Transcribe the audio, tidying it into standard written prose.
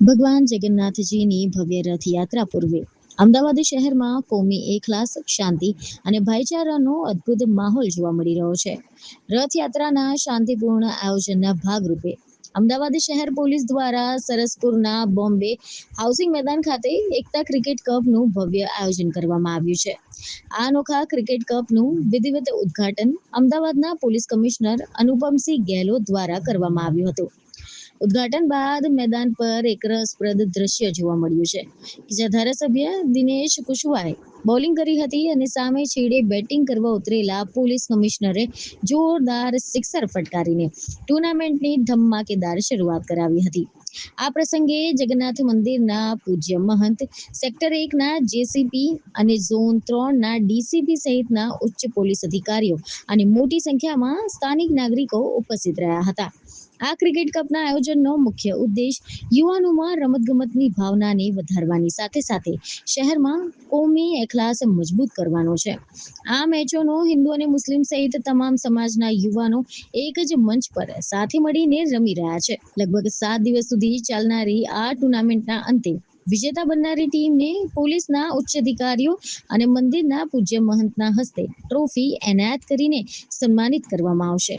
ભગવાન જગન્નાથજીની ભવ્ય રથયાત્રા પૂર્વે અમદાવાદ શહેરમાં કોમી એકલાસ, શાંતિ અને ભાઈચારાનો અદ્ભુત માહોલ જોવા મળી રહ્યો છે. રથયાત્રાના શાંતિપૂર્ણ આયોજનના ભાગરૂપે અમદાવાદ શહેર પોલીસ દ્વારા સરસપુરના બોમ્બે હાઉસિંગ મેદાન ખાતે એકતા ક્રિકેટ કપનું ભવ્ય આયોજન કરવામાં આવ્યું છે. આ અનોખા ક્રિકેટ કપનું વિધિવત ઉદ્ઘાટન અમદાવાદના પોલીસ કમિશનર અનુપમસિંહ ગેહલોત દ્વારા કરવામાં આવ્યું હતું. ઉદ્ઘાટન બાદ મેદાન પર એક રસપ્રદ દ્રશ્ય જોવા મળ્યું છે કે જ્યાં ધારાસભ્ય દિનેશ કુશવાહાએ બોલિંગ કરી હતી અને સામે છેડે બેટિંગ કરવા ઉતરેલા પોલીસ કમિશનરે જોરદાર સિક્સર ફટકારીને ટુર્નામેન્ટની ધમાકેદાર શરૂઆત કરાવી હતી. આ પ્રસંગે જગન્નાથ મંદિરના પૂજ્ય મહંત, સેક્ટર 1ના જેસીપી અને ઝોન 3ના ડીસીપી સહિતના ઉચ્ચ પોલીસ અધિકારીઓ અને મોટી સંખ્યામાં સ્થાનિક નાગરિકો ઉપસ્થિત રહ્યા હતા. આ ક્રિકેટ કપના આયોજનનો મુખ્ય ઉદ્દેશ યુવાનોમાં રમતગમતની ભાવનાને વધારવાની સાથે સાથે શહેરમાં કોમી એકલાસ મજબૂત કરવાનો છે. આ મેચોનો હિન્દુ અને મુસ્લિમ સહિત તમામ સમાજના યુવાનો એક જ મંચ પર સાથે મળીને રમી રહ્યા છે. લગભગ 7 દિવસ સુધી ચાલનારી આ ટુર્નામેન્ટના અંતે વિજેતા બનનારી ટીમને પોલીસના ઉચ્ચ અધિકારીઓ અને મંદિરના પૂજ્ય મહંતના હસ્તે ટ્રોફી એનાયત કરીને સન્માનિત કરવામાં આવશે.